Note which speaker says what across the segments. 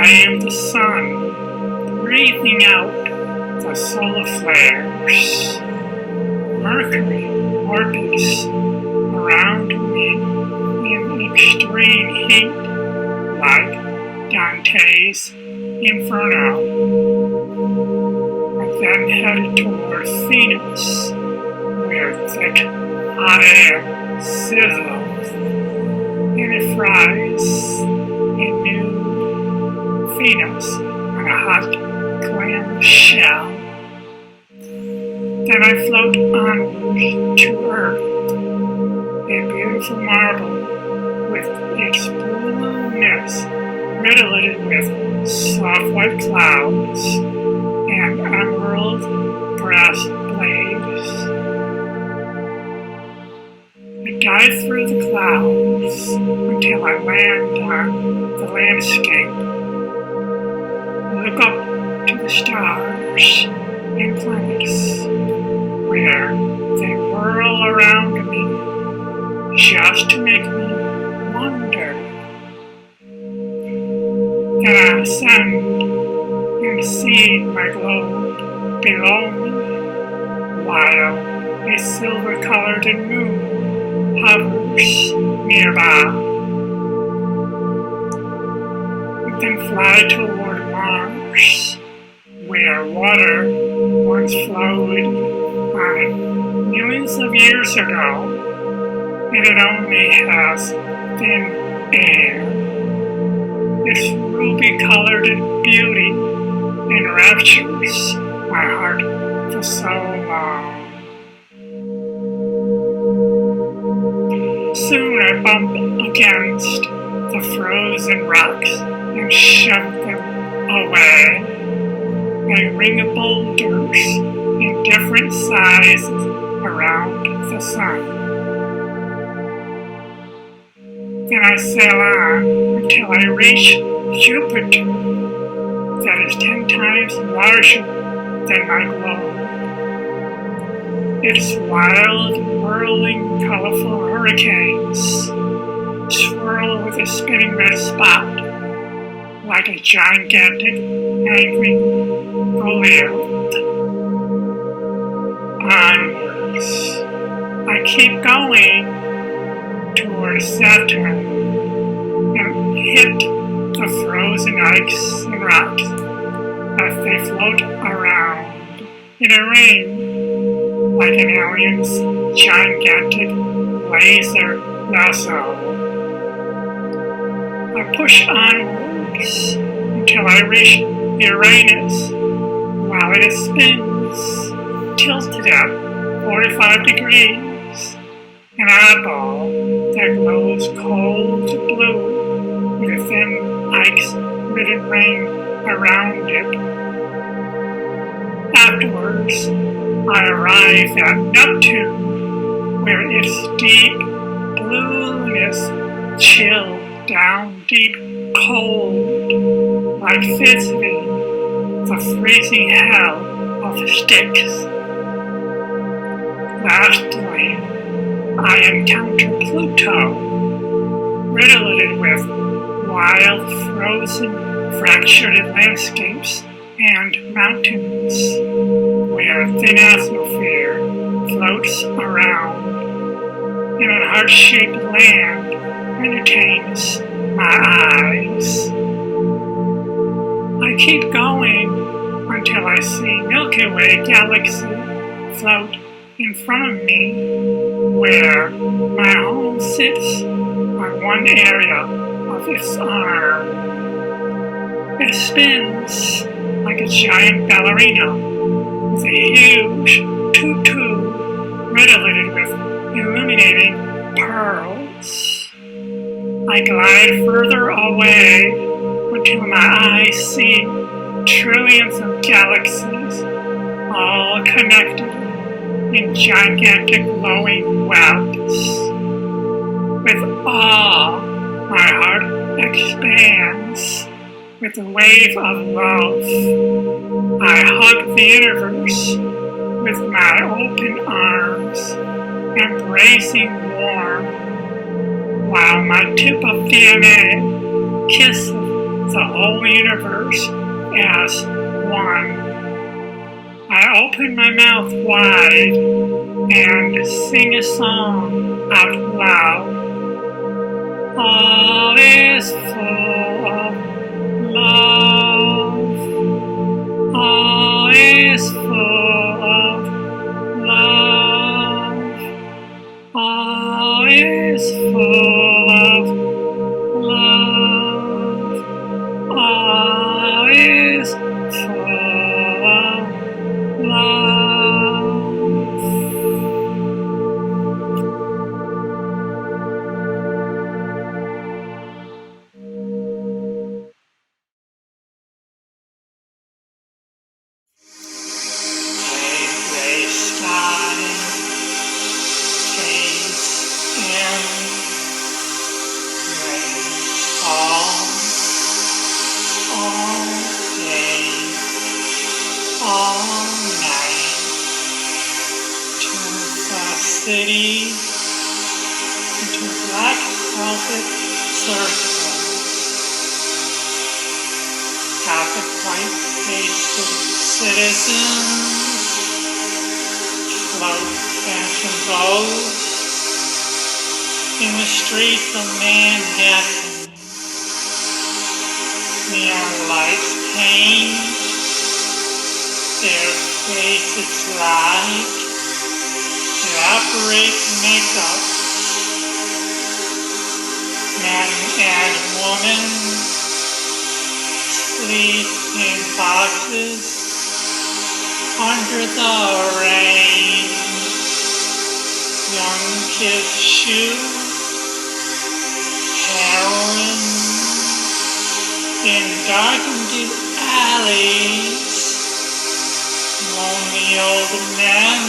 Speaker 1: I am the sun, breathing out the solar flares. Mercury orbits around me in extreme heat, like Dante's Inferno. I then headed toward Venus, where thick hot air sizzles and it fries a nude Venus on a hot clam shell. Then I float onward to Earth, a beautiful marble with its blueness riddled with soft white clouds and emerald grass blades. I dive through the clouds until I land on the landscape. I look up to the stars and planets, where they whirl around me just to make me wonder. Then I ascend and see my globe below me, while a silver-colored moon hovers nearby. We then fly toward Mars, where water once flowed on it millions of years ago, and it only has thin air. Its ruby-colored beauty enraptures my heart for so long. Soon I bump against the frozen rocks and shove them away. A ring of boulders in different sizes around the sun. Then I sail on until I reach Jupiter, that is 10 times larger than my globe. Its wild, whirling, colorful hurricanes swirl with a spinning red spot, like a gigantic, angry Goliath. Onwards, I keep going toward Saturn and hit the frozen ice and rocks as they float around in a ring like an alien's gigantic laser lasso. I push onwards until I reach Uranus, while it spins, tilted at 45 degrees, an eyeball that glows cold blue with a thin ice-ridden ring around it. Afterwards, I arrive at Neptune, where its deep blueness chills down deep cold, like visiting the freezing hell of Styx. Lastly, I encounter Pluto, riddled with wild, frozen, fractured landscapes and mountains, where thin atmosphere floats around, and a heart-shaped land entertains my eyes. I keep going until I see Milky Way galaxy float in front of me, where my home sits on one area of its arm. It spins like a giant ballerina with a huge tutu riddled with illuminating pearls. I glide further away until my eyes see trillions of galaxies, all connected in gigantic glowing webs. With awe, my heart expands with a wave of love. I hug the universe with my open arms, embracing warm, while my tip of DNA kisses the whole universe as one. I open my mouth wide and sing a song out loud. All is full of love. All is full of love. All is full of love. All is full of love. Gray sky, case in, rain fall, all day, all night, to the city, into black velvet circles, Gothic white-faced citizens float phantom boats in the streets of Manhattan. Neon lights paint their faces like evaporate makeup. Man and woman sleep in boxes under the rain. Young kids shoot heroin in darkened alleys. Lonely old men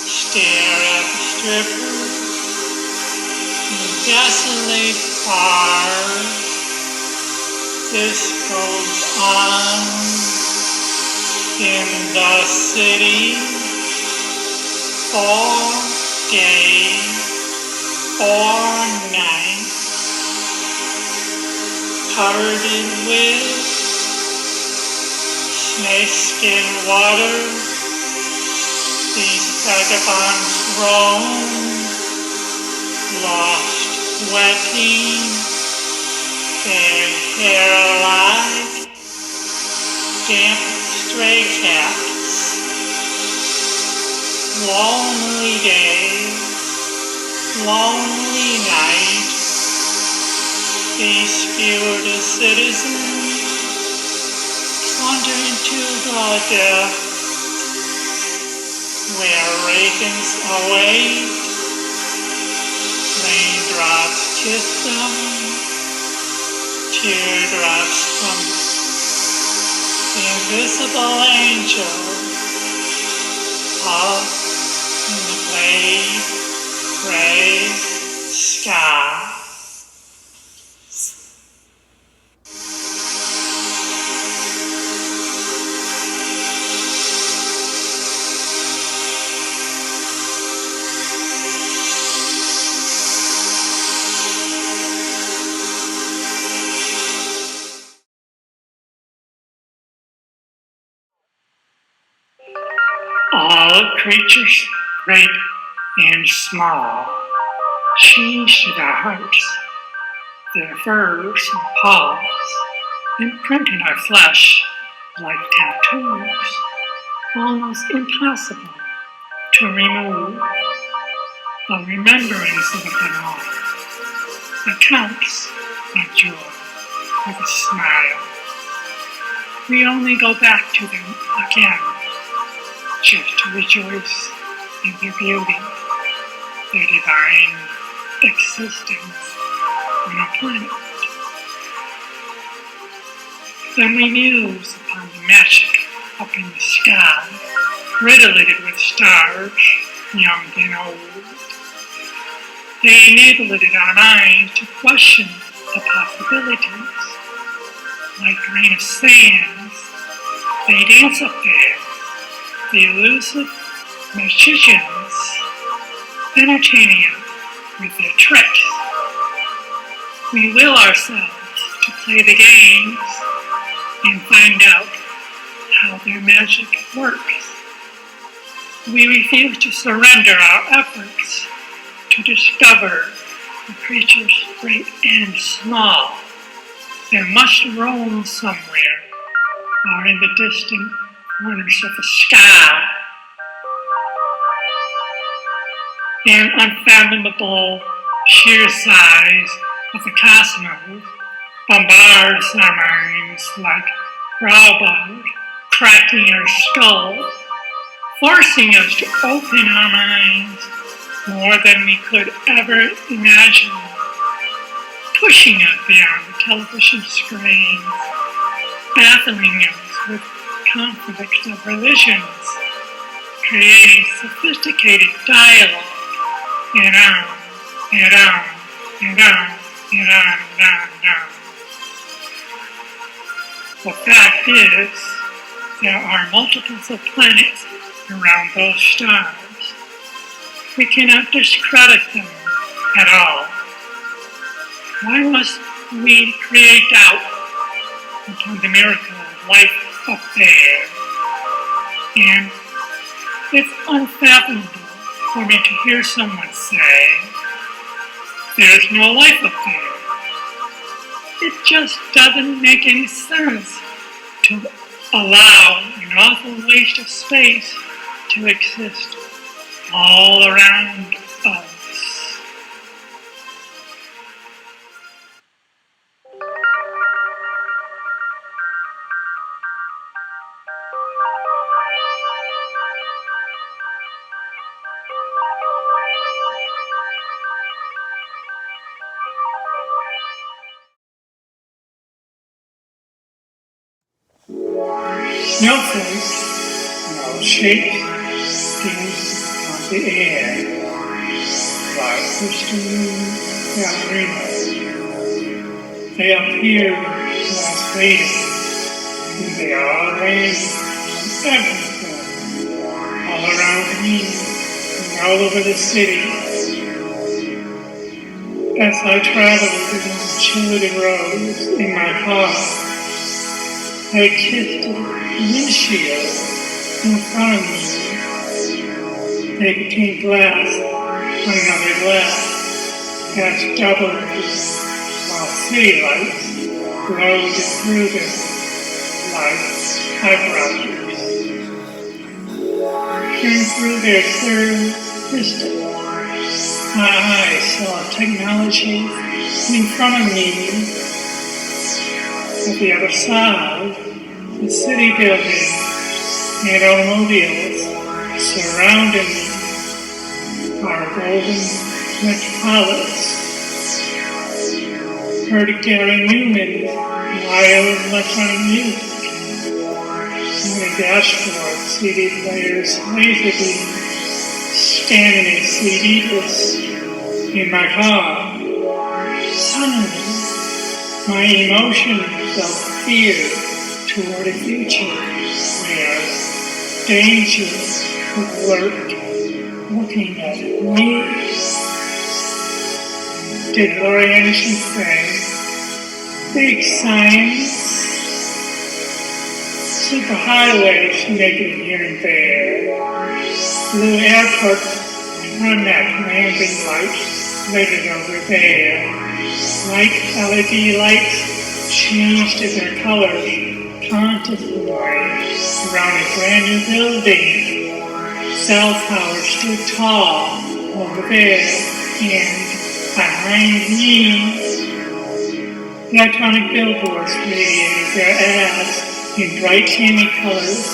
Speaker 1: stare at the strippers in desolate bars. This goes on in the city 4 days, 4 nights, covered with snakeskin water. These vagabonds roam, lost, wetting their hair like damp stray cats. Lonely days, lonely nights. These feared citizens wander into the depths where ravens await. Raindrops kiss them, teardrops from the invisible angel up in the gray sky. All creatures, great and small, change their hearts, their furs and paws, imprinting our flesh like tattoos, almost impossible to remove. The remembrance of them all accounts our joy with a smile. We only go back to them again, just to rejoice in their beauty, their divine existence on a planet. Then we muse upon the magic up in the sky, riddled with stars, young and old. They enabled our minds to question the possibilities. Like grain of sand, they dance up there, the elusive magicians, entertaining us with their tricks. We will ourselves to play the games, and find out how their magic works. We refuse to surrender our efforts to discover the creatures great and small that must roam somewhere or in the distant corners of the sky. An unfathomable sheer size of the cosmos bombards our minds like robots cracking our skulls, forcing us to open our minds more than we could ever imagine, pushing us beyond the television screens, baffling us with conflicts of religions, creating sophisticated dialogue, and on, and on, and on, and on, and on, and on. The fact is, there are multiples of planets around those stars. We cannot discredit them at all. Why must we create doubt upon the miracle of life up there? And it's unfathomable for me to hear someone say, there's no life up there. It just doesn't make any sense to allow an awful waste of space to exist all around us. Snowflakes, no shapes, things on the air, like crystalline ballerinas. They appear last fading, and they all rain on everything, all around me, and all over the city. As I travel down the chilly roads in my car, I kissed the windshield in front of me. They became glass on another glass, as doubled, while city lights glowed through them like eyebrows. Peering through their clear crystal, my eyes saw technology in front of me. At the other side, the city buildings and automobiles surrounding me, our golden metropolis. Heard Gary Newman's wild electronic music, on a dashboard, CD players laser scanning a CD disc in my car. Suddenly, my emotion felt fear toward a future where danger would lurk, looking at me. Did Laurie Anderson say, big science, superhighways making here and there, blue airport tarmac landing lights laid over there, like LED lights changed their colors constantly around a brand new building. Cell towers stood tall over there, and behind me, electronic billboards radiated their ads in bright candy colors.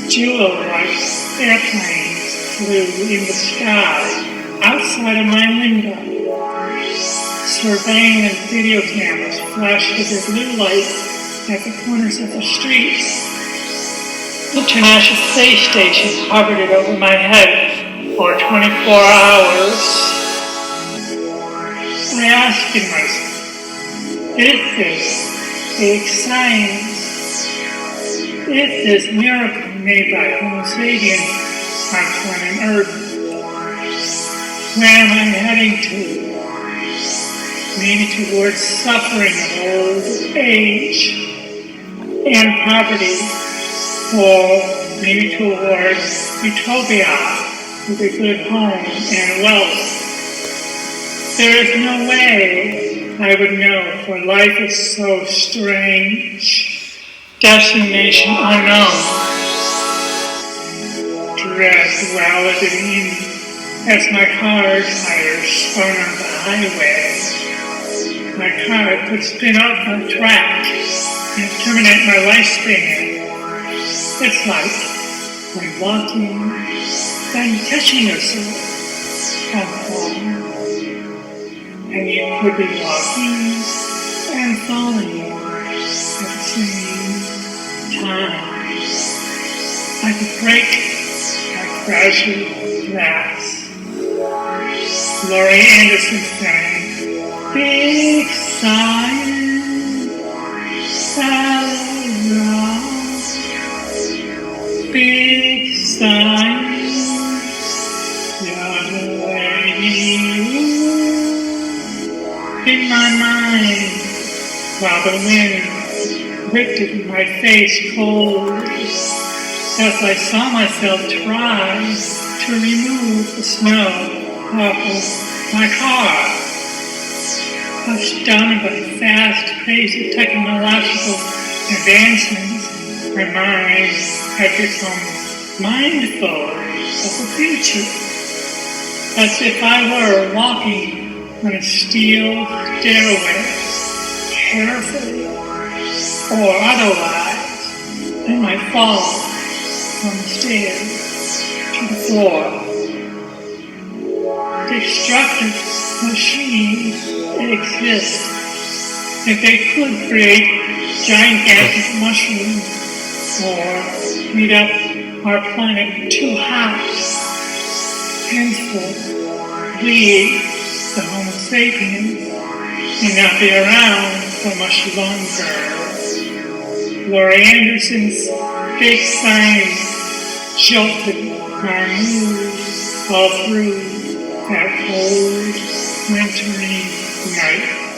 Speaker 1: Jewel-like airplanes flew in the sky outside of my window. Surveying and video cameras flashed with their blue lights at the corners of the streets. The International Space Station hovered over my head for 24 hours. I asked myself, is this big science? Is this miracle made by Homo sapiens on planet Earth? Where am I heading to? maybe towards suffering of old age and poverty, or maybe towards utopia with a good home and wealth. There is no way I would know, for life is so strange. Destination unknown. Dread rallying as my car tires spun on the highway. My car could spin off the track and terminate my lifespan. It's like when walking, then catching yourself and falling. And you could be walking and falling at the same time. Like a break of fragile glass. Laurie Anderson sang, big science, big science, you're the lady in my mind, while the wind whipped in my face cold, as I saw myself try to remove the snow off of my car. Astounded by the fast pace of technological advancements, my mind had become mindful of the future, as if I were walking on a steel stairway, carefully or otherwise, I might fall from the stairs to the floor. Destructive machines exist. If they could create gigantic mushrooms or heat up our planet too hot, henceforth we, the Homo sapiens, may not be around for much longer. Laurie Anderson's big science jolted our mood all through that cold, wintry night.